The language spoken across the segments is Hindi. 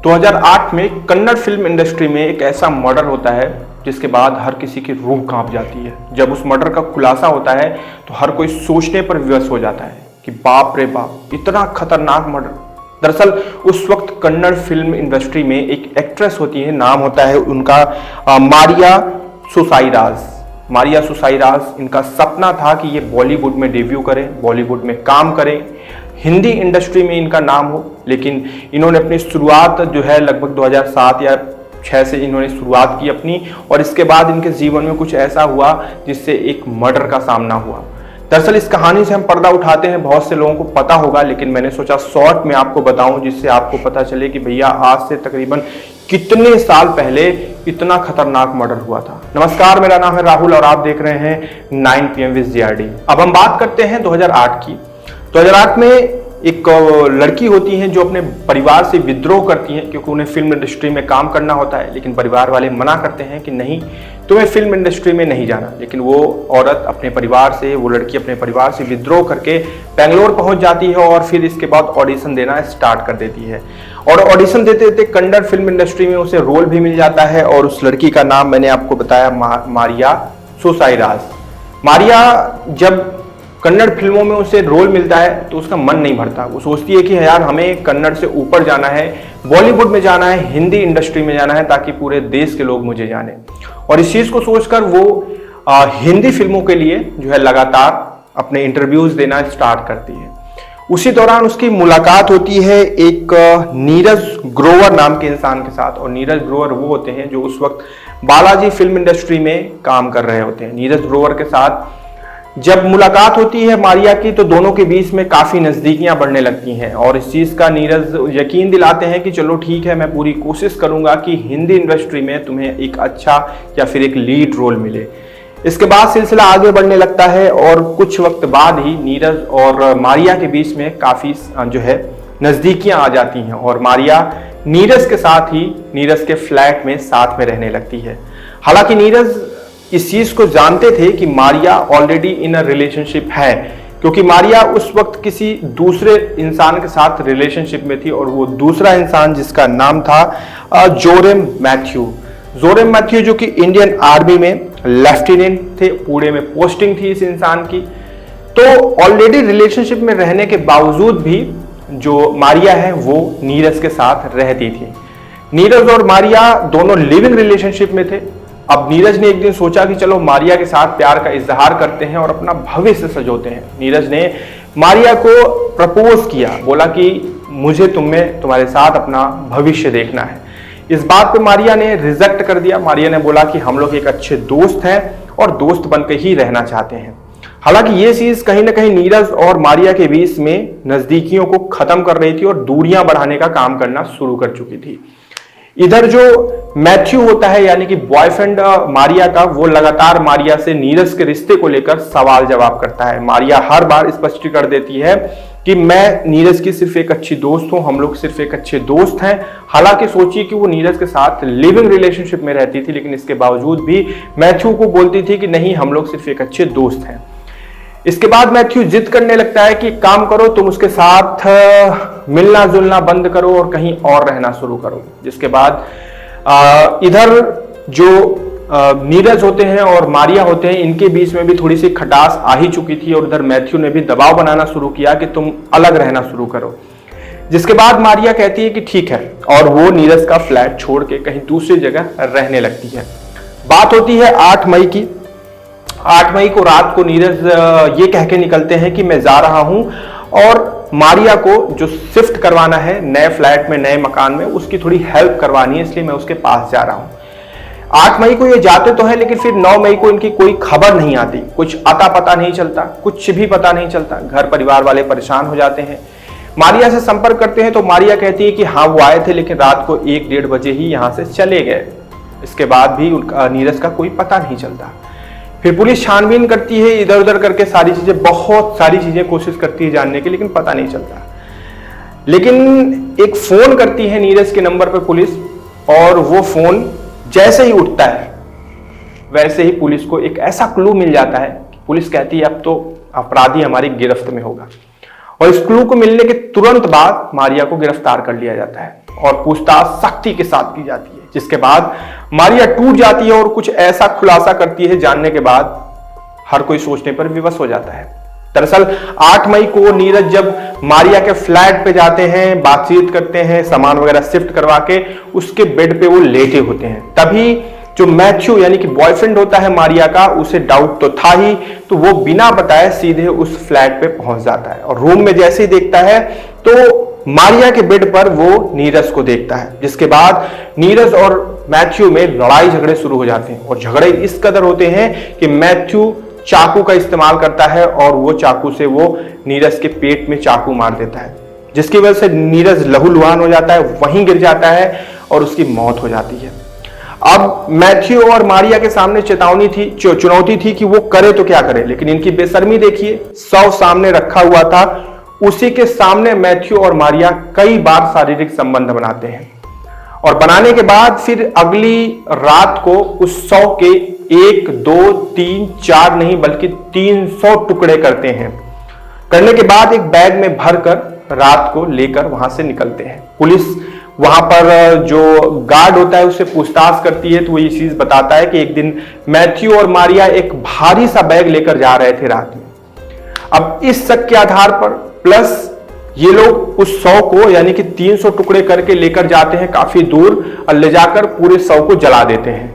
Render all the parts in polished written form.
2008 में कन्नड़ फिल्म इंडस्ट्री में एक ऐसा मर्डर होता है जिसके बाद हर किसी की रूह कांप जाती है। जब उस मर्डर का खुलासा होता है तो हर कोई सोचने पर विवश हो जाता है कि बाप रे बाप, इतना खतरनाक मर्डर। दरअसल उस वक्त कन्नड़ फिल्म इंडस्ट्री में एक एक्ट्रेस होती है, नाम होता है उनका मारिया सुसाइराज। मारिया सुसाइराज, इनका सपना था कि ये बॉलीवुड में डेब्यू करें, बॉलीवुड में काम करें, हिंदी इंडस्ट्री में इनका नाम हो। लेकिन इन्होंने अपनी शुरुआत जो है लगभग 2007 या 6 से इन्होंने शुरुआत की अपनी, और इसके बाद इनके जीवन में कुछ ऐसा हुआ जिससे एक मर्डर का सामना हुआ। दरअसल इस कहानी से हम पर्दा उठाते हैं, बहुत से लोगों को पता होगा, लेकिन मैंने सोचा शॉर्ट में आपको बताऊं जिससे आपको पता चले कि भैया आज से तकरीबन कितने साल पहले इतना खतरनाक मर्डर हुआ था। नमस्कार, मेरा नाम है राहुल और आप देख रहे हैं 9 PM विद GRD। अब हम बात करते हैं 2008 की। 2008 में एक लड़की होती हैं जो अपने परिवार से विद्रोह करती हैं क्योंकि उन्हें फिल्म इंडस्ट्री में काम करना होता है, लेकिन परिवार वाले मना करते हैं कि नहीं, तुम्हें फिल्म इंडस्ट्री में नहीं जाना। लेकिन वो औरत अपने परिवार से, वो लड़की अपने परिवार से विद्रोह करके बेंगलोर पहुंच जाती है और फिर इसके बाद ऑडिशन देना स्टार्ट कर देती है। और ऑडिशन देते देते कन्नड़ फिल्म इंडस्ट्री में उसे रोल भी मिल जाता है और उस लड़की का नाम मैंने आपको बताया मारिया सुसाइराज। मारिया जब कन्नड़ फिल्मों में उसे रोल मिलता है तो उसका मन नहीं भरता। वो सोचती है कि यार हमें कन्नड़ से ऊपर जाना है, बॉलीवुड में जाना है, हिंदी इंडस्ट्री में जाना है ताकि पूरे देश के लोग मुझे जाने। और इस चीज़ को सोचकर वो हिंदी फिल्मों के लिए जो है लगातार अपने इंटरव्यूज देना स्टार्ट करती है। उसी दौरान उसकी मुलाकात होती है एक नीरज ग्रोवर नाम के इंसान के साथ। और नीरज ग्रोवर वो होते हैं जो उस वक्त बालाजी फिल्म इंडस्ट्री में काम कर रहे होते हैं। नीरज ग्रोवर के साथ जब मुलाकात होती है मारिया की तो दोनों के बीच में काफ़ी नज़दीकियां बढ़ने लगती हैं और इस चीज़ का नीरज यकीन दिलाते हैं कि चलो ठीक है, मैं पूरी कोशिश करूंगा कि हिंदी इंडस्ट्री में तुम्हें एक अच्छा या फिर एक लीड रोल मिले। इसके बाद सिलसिला आगे बढ़ने लगता है और कुछ वक्त बाद ही नीरज और मारिया के बीच में काफ़ी जो है नज़दीकियां आ जाती हैं और मारिया नीरज के साथ ही नीरज के फ्लैट में साथ में रहने लगती है। हालांकि नीरज इस चीज को जानते थे कि Maria already in a relationship है, क्योंकि मारिया उस वक्त किसी दूसरे इंसान के साथ रिलेशनशिप में थी और वो दूसरा इंसान जिसका नाम था जोरेम मैथ्यू। जोरेम मैथ्यू जो कि इंडियन आर्मी में लेफ्टिनेंट थे, पुणे में पोस्टिंग थी इस इंसान की। तो ऑलरेडी रिलेशनशिप में रहने के बावजूद भी जो मारिया है वो नीरज के साथ रहती थी। नीरज और मारिया दोनों लिविंग रिलेशनशिप में थे। अब नीरज ने एक दिन सोचा कि चलो मारिया के साथ प्यार का इजहार करते हैं और अपना भविष्य सजोते हैं। नीरज ने मारिया को प्रपोज किया, बोला कि मुझे तुम्हारे साथ अपना भविष्य देखना है। इस बात पे मारिया ने रिजेक्ट कर दिया। मारिया ने बोला कि हम लोग एक अच्छे दोस्त हैं और दोस्त बनकर ही रहना चाहते हैं। हालांकि ये चीज कहीं ना कहीं नीरज और मारिया के बीच में नजदीकियों को खत्म कर रही थी और दूरियां बढ़ाने का काम करना शुरू कर चुकी थी। इधर जो मैथ्यू होता है यानी कि बॉयफ्रेंड मारिया का, वो लगातार मारिया से नीरज के रिश्ते को लेकर सवाल जवाब करता है। मारिया हर बार स्पष्ट कर देती है कि मैं नीरज की सिर्फ एक अच्छी दोस्त हूं, हम लोग सिर्फ एक अच्छे दोस्त हैं। हालांकि सोचिए कि वो नीरज के साथ लिविंग रिलेशनशिप में रहती थी, लेकिन इसके बावजूद भी मैथ्यू को बोलती थी कि नहीं, हम लोग सिर्फ एक अच्छे दोस्त हैं। इसके बाद मैथ्यू जिद करने लगता है कि काम करो, तुम उसके साथ मिलना जुलना बंद करो और कहीं और रहना शुरू करो। जिसके बाद इधर जो नीरज होते हैं और मारिया होते हैं, इनके बीच में भी थोड़ी सी खटास आ ही चुकी थी और उधर मैथ्यू ने भी दबाव बनाना शुरू किया कि तुम अलग रहना शुरू करो। जिसके बाद मारिया कहती है कि ठीक है और वो नीरज का फ्लैट छोड़ के कहीं दूसरी जगह रहने लगती है। बात होती है 8 मई की। 8 मई को रात को नीरज ये कह के निकलते हैं कि मैं जा रहा हूं और मारिया को जो शिफ्ट करवाना है नए फ्लैट में, नए मकान में, उसकी थोड़ी हेल्प करवानी है, इसलिए मैं उसके पास जा रहा हूं। 8 मई को ये जाते तो है, लेकिन फिर 9 मई को इनकी कोई खबर नहीं आती, कुछ अता पता नहीं चलता, कुछ भी पता नहीं चलता। घर परिवार वाले परेशान हो जाते हैं। मारिया से संपर्क करते हैं तो मारिया कहती है कि हाँ वो आए थे, लेकिन रात को 1-1:30 बजे ही यहां से चले गए। इसके बाद भी उनका नीरज का कोई पता नहीं चलता। फिर पुलिस छानबीन करती है, इधर उधर करके सारी चीजें, बहुत सारी चीजें कोशिश करती है जानने की, लेकिन पता नहीं चलता। लेकिन एक फोन करती है नीरज के नंबर पर पुलिस, और वो फोन जैसे ही उठता है वैसे ही पुलिस को एक ऐसा क्लू मिल जाता है कि पुलिस कहती है अब तो अपराधी हमारी गिरफ्त में होगा। और इस क्लू को मिलने के तुरंत बाद मारिया को गिरफ्तार कर लिया जाता है। और पूछताछ सख्ती के साथ की जाती है, जिसके बाद मारिया टूट जाती है और कुछ ऐसा खुलासा करती है जानने के बाद हर कोई सोचने पर विवश हो जाता है। दरअसल 8 मई को नीरज जब मारिया के फ्लैट पे जाते हैं, बातचीत करते हैं, सामान वगैरह शिफ्ट करवा के उसके बेड पे वो लेटे होते हैं, तभी जो मैथ्यू यानी कि बॉयफ्रेंड होता है मारिया का, उसे डाउट तो था ही, तो वो बिना बताए सीधे उस फ्लैट पे पहुंच जाता है और रूम में जैसे ही देखता है तो मारिया के बेड पर वो नीरज को देखता है, जिसके बाद नीरज और मैथ्यू में लड़ाई झगड़े शुरू हो जाते हैं और झगड़े इस कदर होते हैं कि मैथ्यू चाकू का इस्तेमाल करता है और वो चाकू से वो नीरज के पेट में चाकू मार देता है, जिसकी वजह से नीरज लहूलुहान हो जाता है, वहीं गिर जाता है और उसकी मौत हो जाती है। अब मैथ्यू और मारिया के सामने चुनौती थी कि वो करे तो क्या करे, लेकिन इनकी बेशर्मी देखिए, 100 सामने रखा हुआ था, उसी के सामने मैथ्यू और मारिया कई बार शारीरिक संबंध बनाते हैं और बनाने के बाद फिर अगली रात को उस 100 के 1, 2, 3, 4 नहीं बल्कि 300 टुकड़े करते हैं। करने के बाद एक बैग में भरकर रात को लेकर वहां से निकलते हैं। पुलिस वहां पर जो गार्ड होता है उससे पूछताछ करती है तो वो ये चीज बताता है कि एक दिन मैथ्यू और मारिया एक भारी सा बैग लेकर जा रहे थे रात में। अब इस शक के आधार पर प्लस ये लोग उस 100 को यानी कि 300 टुकड़े करके लेकर जाते हैं काफी दूर और ले जाकर पूरे 100 को जला देते हैं।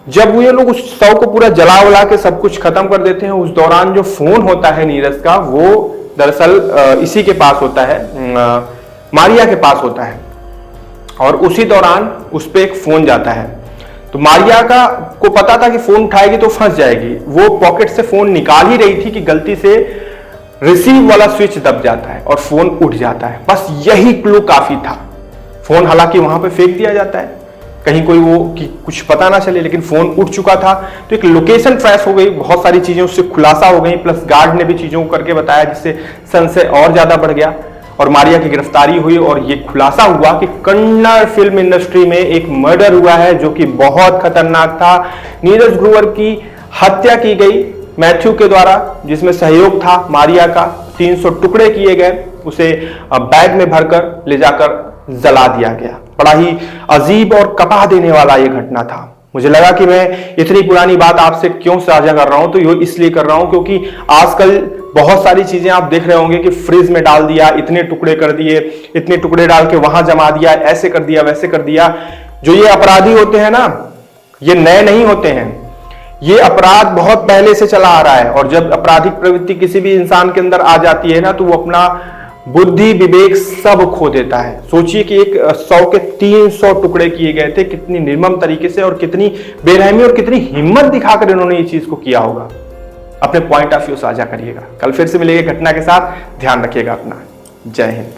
जब ये लोग उस 100 को पूरा जला वला के सब कुछ खत्म कर देते हैं, उस दौरान जो फोन होता है नीरज का वो दरअसल इसी के पास होता है, मारिया के पास होता है और उसी दौरान उस पर एक फोन जाता है। तो मारिया को पता था कि फोन उठाएगी तो फंस जाएगी, वो पॉकेट से फोन निकाल ही रही थी कि गलती से रिसीव वाला स्विच दब जाता है और फोन उठ जाता है। बस यही क्लू काफी था। फोन हालांकि वहां पे फेंक दिया जाता है, कहीं कोई वो कि कुछ पता ना चले, लेकिन फोन उठ चुका था तो एक लोकेशन ट्रेस हो गई, बहुत सारी चीजें उससे खुलासा हो गई, प्लस गार्ड ने भी चीजों को करके बताया जिससे संशय और ज्यादा बढ़ गया और मारिया की गिरफ्तारी हुई और ये खुलासा हुआ कि कन्नड़ फिल्म इंडस्ट्री में एक मर्डर हुआ है जो कि बहुत खतरनाक था। नीरज ग्रोवर की हत्या की गई मैथ्यू के द्वारा, जिसमें सहयोग था मारिया का, 300 टुकड़े किए गए, उसे बैग में भरकर ले जाकर जला दिया गया। बड़ा ही अजीब और कपा देने वाला यह घटना था। मुझे लगा कि मैं इतनी पुरानी बात आपसे क्यों साझा कर रहा हूं, तो ये इसलिए कर रहा हूं क्योंकि आजकल बहुत सारी चीजें आप देख रहे होंगे कि फ्रिज में डाल दिया, इतने टुकड़े कर दिए, इतने टुकड़े डाल के वहां जमा दिया, ऐसे कर दिया, वैसे कर दिया। जो ये अपराधी होते हैं ना, ये नए नहीं होते हैं, ये अपराध बहुत पहले से चला आ रहा है और जब आपराधिक प्रवृत्ति किसी भी इंसान के अंदर आ जाती है ना तो वो अपना बुद्धि विवेक सब खो देता है। सोचिए कि एक 100 के 300 टुकड़े किए गए थे, कितनी निर्मम तरीके से और कितनी बेरहमी और कितनी हिम्मत दिखाकर इन्होंने ये चीज को किया होगा। अपने पॉइंट ऑफ व्यू साझा करिएगा। कल फिर से मिलेंगे घटना के साथ। ध्यान रखिएगा अपना। जय हिंद।